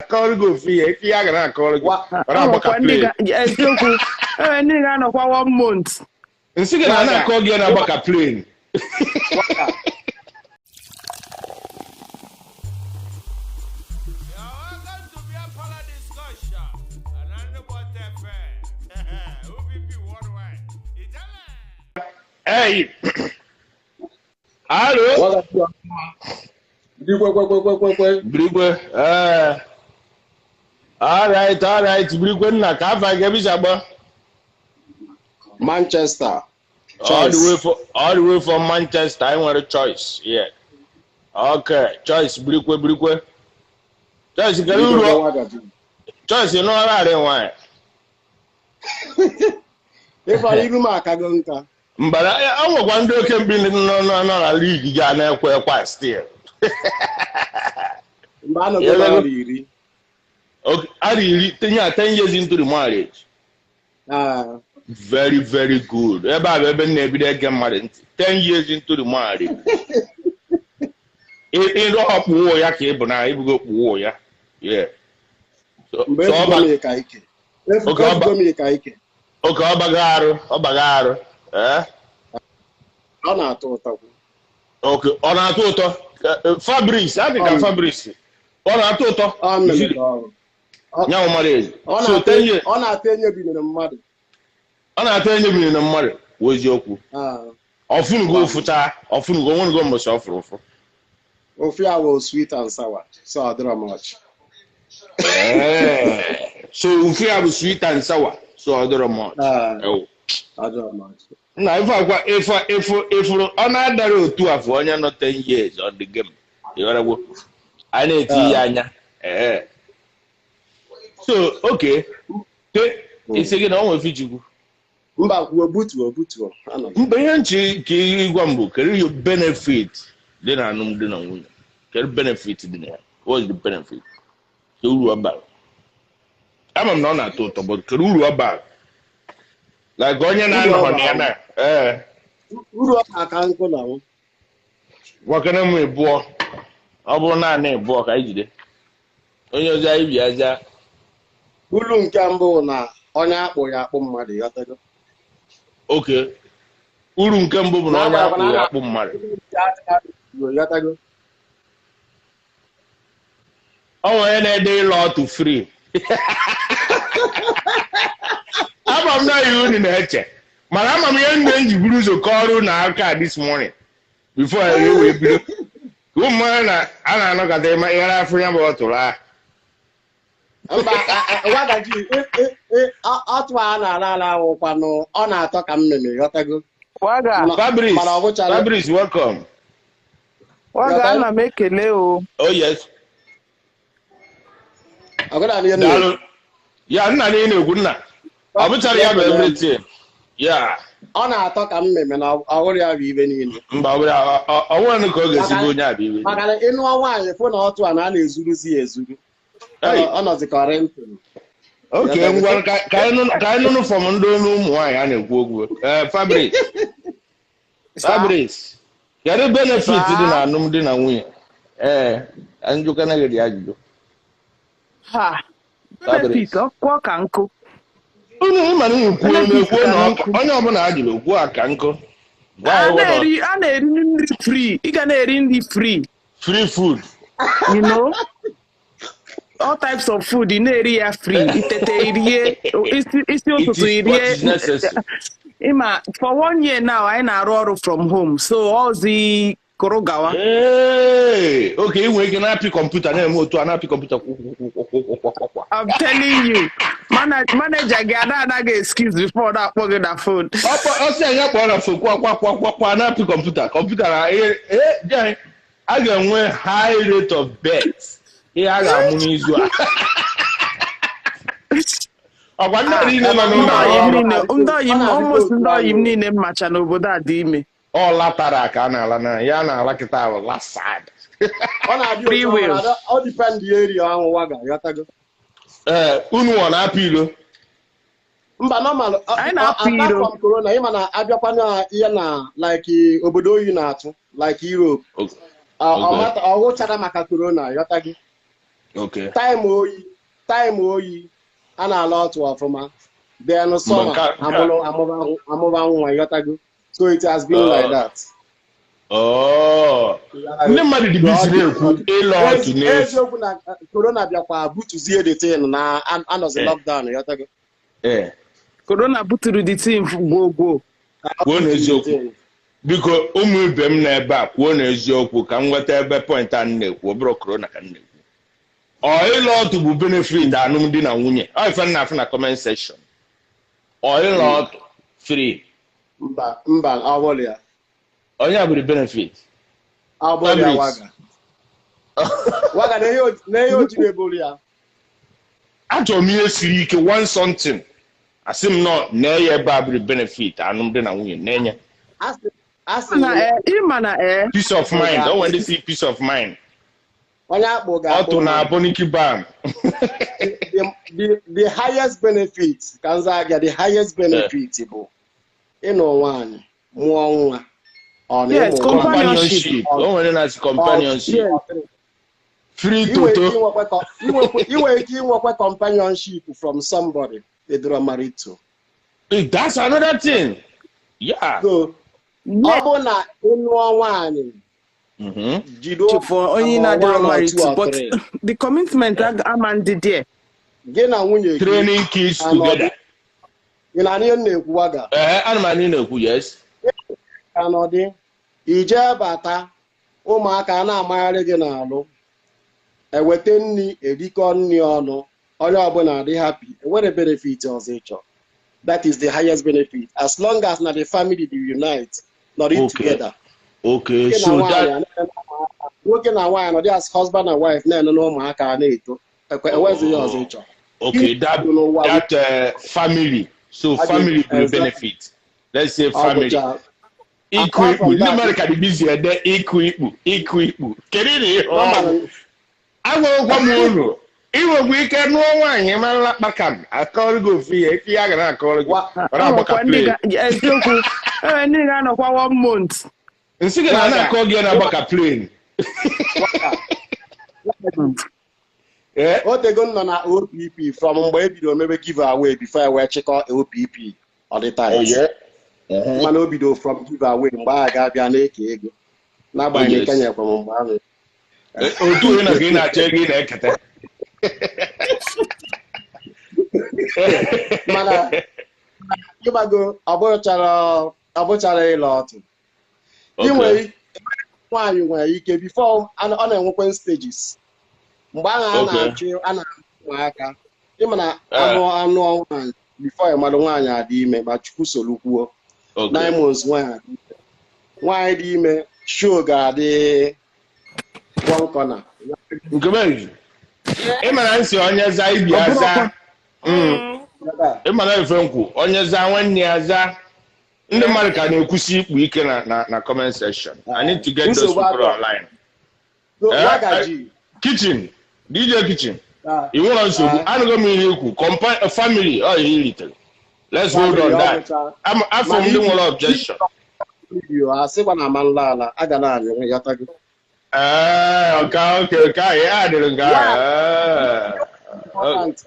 akọrọ gị ofu ihe ife ya ga na-akọrọ gị ọ na-agbaka plane eziokwu ndị ga-anọkwa 1 month nsị gị na na-akọ gị na-agbaka plane Hey. Allo. Brigwe. All right. Brigwe na ka afa ga bi sagbo. Manchester. All the way from Manchester. I want a choice. Yeah. Okay. Choice Brigwe. Choice garu. Choice no ara re wan. If I even mark agonka. Mbara anwekwa ndị oke mbi nọ na league ga na-ekwe ekwa still. Mba anọ go iri. Okay, ari 10 years into the marriage. Very, very good. Ebe a ebe na-ebido ege mmadụ ntị. 10 years into the marriage. Ịrụ ọkpụwo ya ka ị bụ na ibugo kpụwo ya. Yeah. So Okay, ọ baga arụ. Ọ na-atọ ụtọ. Okay, ọ na-atọ ụtọ. Fabrice, adị ka Fabrice. Ọ na-atọ ụtọ. Nyawo marriage. Ọ na-atọ enye binyere mmadụ. Ọ na-atọ enye binyere mmadụ. Weziokwu. Ọfụnugo ofuta, ọfụnugo onwenugo mbọsị ọfụrụ ụfụ. Ofe ya was sweet and sour, so I don't much. So ofe ya bụ sweet and sour, so I don't much. I don't much. Na ifuru ọ na-adara otu afọ onye nọ 10 years on the game. Ịghọragwo. A na-eti ya anya. So, okay. Isi gị na onwe fichikwu. Mba kwuo butuo. Mgbe ihe nchi ka ịgwa mbụ, kedu your benefit dị na alụmdi na nwunye? Kedu benefit dị na ya? What is the benefit? Kedu uru ọ bara? Ama m na ọ na-atọ ụtọ, but kedu uru ọ bara? Like onye na-anọ na ya na. Uru ọ aka nkụ na nwụ. Wakana m ịbụọ. Ọ bụrụ naanị ịbụọ ka anyị jide. Onye ọzọ anyị bi aja. Uru nke mbụ na onye akpụ ya akpụ mmadụ yọtago. Okay. Uru nke mbụ bụ na onye akpụ ya akpụ mmadụ. Yọtago. Ọ nwere na-ede ịlọ ọtụ free. Ama m na ihe unu na-eche. Mana ama m ihe nne m ji buru ụzọ kọọrọ na aka this morning. Before I wee bido. Ụmụ na a na-anọkọta ịghara afọ ya bụ ọ tụrụ ha. Mba wagaji atụ a na-ala awụkwanụ ọ na-atọ ka mmemme ghọtago. Fabrice, welcome. Waga ana m ekele o. Oh yes. Daalụ. Ya nna na ị na-ekwu nna. Ọ bụchara ya bụ everything. Ya. Ọ na-atọ ka mmemme na ọhụrụ ya bụ ibe niile. Mba ọ nwere ka ọ ga-esi bụ onye abụ ibe. Maka na ịnụọ nwaanyị fụ na ọtụ a na-ezuruzi ya ezuru. Ọ nọzikọrọ ntị. Okay, ngwa ka anyị nụnụ fọm ndị ọnụ ụmụ nwaanyị a na-ekwu okwu. Fabrice. Kedu benefit dị na alụmdi na nwunye? Njụka na gị ajụjụ. Benefit ọkwọ ka nkụ. Unu ịma na ikwu na onye ọbụla ajụrụ okwu a ka nkụ. A na-eri nri free. Ị ga na-eri nri free. Free food. You know? All types of food ị na-eri ya free. Itete irie, isi ụtụtụ irie. Ịma, for 1 year now, anyị na-arụ ọrụ from home. So, ọzi kụrụ gawa. Okay, ị nwere ike na-apị kọmputa na-eme otu a na-apị kọmputa. I'm telling you, manager gị anaghị excuse before na-akpọ gị na phone. Ọ sị anyị akpọrọ na phone kwa na-apị kọmputa. Kọmputa na a ga-enwe high rate of death. Ihe a ga-amụ n'izu a. Ọgwa ndị niile nọ almost ndị oyi m niile mmacha n'obodo a dị ime. Ọ latara ka a na-ala na ya na-ala kịta ahụ lasad. Ọ na-adị ụtọ, ọ dịpendi eri ahụ waga yọtago. Unu ọ na-apụ ilo? Mba normal. Anyị na-apụ ilo. Apart from corona, ịma na abịakwa na ihe na like obodo oyi na-atụ like Europe. Ọ gwụchara maka corona yọtago. Okay. Time oyi a na-ala otu ọfụma. Then summer amụba nwa yotago. So it has been like that. Oh. Ndị mmadụ dị busy na-ekwu ịlọ otu n'efu. Eziokwu na corona bịakwa butuzie the thing na anọzi lockdown yotago. Corona buturu the thing gboo. Kwuo n'eziokwu. Biko ụmụ ibe m n'ebe a kwuo n'eziokwu ka m nweta ebe point a na-ekwu ọ bụrụ corona ka m na-ekwu. Ịlọ otu bụ benefit alụmdi na nwunye. Ọ ife na-afụ na comment section. Ịlọ otu free. Mba ọbụla ya. Onye abụrụ benefit. Ọbụla ya waga na ihe oji na-ebolu ya. Achọrọ m ihe siri ike one something. Asị m nọ na-enye ebe abụrụ benefit alụmdi na nwunye na-enye. Peace of mind. I want to see peace of mind. Auto na Boniki Bam. The highest benefit, Kanzaga, the highest benefit, one, more yes, companionship. Companionship. Free toto. You were companionship from somebody they are married to. That's another thing. Yeah. So, Obona one. For only not married to, but the commitment I'm there. Training kids together. Yes. Anodi, ije bata ụmụaka na-amagharị gị n'alụ eweta nni erikọ nni ọnụ onye ọbụla dị happy enwere benefit ọzọ ịchọ. That is the highest benefit as long as na the family dey unite not it together. Okay, so that nwoke na nwaanyị nọ dị as husband and wife na-ene na ụmụaka na-eto enwezi ya ọzọ ịchọ. Okay, that family, so family will benefit. Let's say family. Ikwu ndị America dị busy ede ikwu. Kedu ihe ọma? Agwagwa m unu. Iwegwu ike nụọ nwaanyị mara kpaka m akọrọ gị ofu ihe ife ya gara akọrọ gị. Ọra agbaka play. Eziokwu. Ndị ga-anọkwa 1 month. Nsị gị na-akọ gị na agbaka plane. Otego nọ na OPP from mgbe ebido mebe give away before I wee chịkọ OPP all the time. Mana obido from give away mgbe a ga-abịa na-eke ego n'agbanyeghị Kenya kwa mgbe ahụ. Otu onye na gị na-achọ ego ị na-ekete. Mana ịgbago ọbụchara ịlọ ọtụ. Inwe nwaanyị nwere ike before ọ na-enwekwe stages. Mgbe ahụ a na-achụ ụmụaka ịmana anụ nwaanyị before ịmadụ nwaanyị adị ime ma Chukwu soro kwuo 9 months nwaanyị dị ime show ga-adị one corner. Nke ịmana nsị onye za ibi aza ịmana efe nkwu onye za nwanne ya za ndị mmadụ ka na-ekwusi ikpu ike na comment section. I need to get those people online. Kitchen DJ Kitchen you want nsogbu anụgo m ihe ikwu family ọ ihe iritere. Let's hold on that. Afọ ndị nwere objection. Asịkwa na amanla ala aga na anyị ya tago. Okay, ya dịrị nke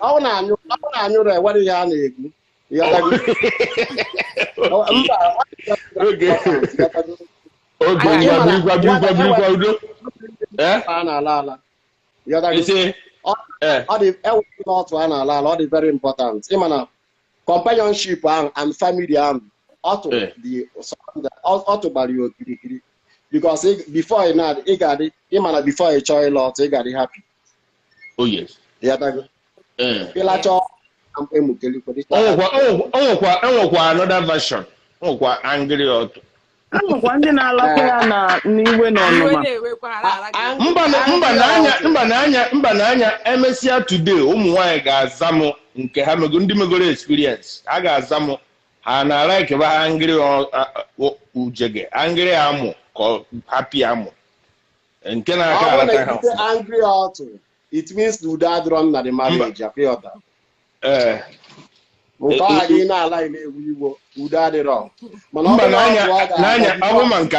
ọ na-anyụrụ enwere ihe a na-ekwu. Birikwa udo. A na-ala ala. Ọ dị otu a na-ala ala ọ dị very important. Ịmana companionship ahụ and family ahụ ọ tụgbara ya okirikiri. Because before ị ga-adị ịmana before ị chọọ ịlọ ọtụ ị ga-adị happy. Oh yes. Ịlacha enwekwa another version. Enwekwa angry ọtụ. Enwekwa ndị na-alakwa ya na n'iwe na ọnụma. Mba n'anya emesịa today ụmụ nwaanyị ga-aza m nke ha ndị megoro experience ha ga-aza m ha na like ba angry ujege angry amụ ka happy amụ nke na-aka alata ha. Angry ọtụ it means udo adịrọ na the marriage apịọta. Nke ọ gị na-ala na-ewu igbo udo adịrọ. Mba n'anya ọbụma nke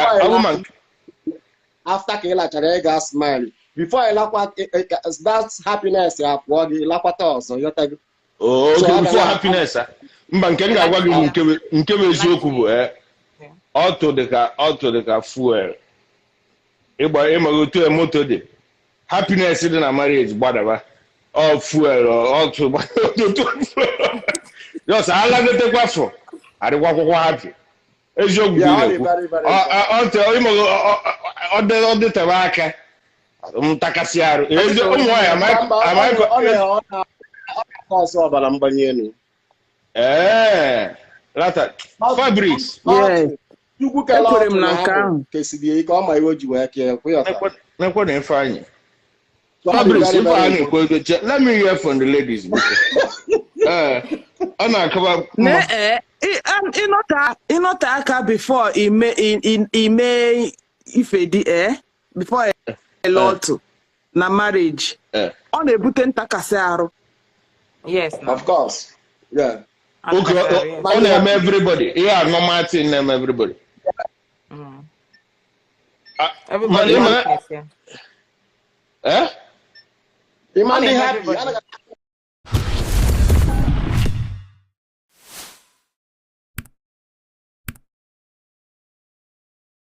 after ka ị lachara ị ga smile before I lakwat that's happiness ya pụọ gị lakwata ọzọ yọta. Okay, before happiness. Mba nke m ga-agwa gị bụ nke bụ eziokwu bụ ọtụ dị ka fuel. Ịmaghị otu moto dị. Happiness dị na marriage gbadaba. Ọ fuel ọtụ fuel. Just alagotekwa fọ. Adịkwa akwụkwọ happy. Eziokwu bụ ọ dịtebe aka. Ntakasị arụ. Ụmụ nwaanyị ọsọ ọbara mgbali elu. Lata Fabrics. Ekwere m na nke ahụ. Kesiri ike ọ ma iwe ji wee kee Nekwe na ife anyị. Fabrics ife anyị ekwe. Let me hear from the ladies. Ọ na-akọba. Ịnọte aka before ime ife dị before lọtụ na marriage. Ọ na-ebute ntakasị arụ. Yes, no. Of course. Yeah. Okay, on everybody. Yeah, normal thing name everybody. Everybody. Imagine happy.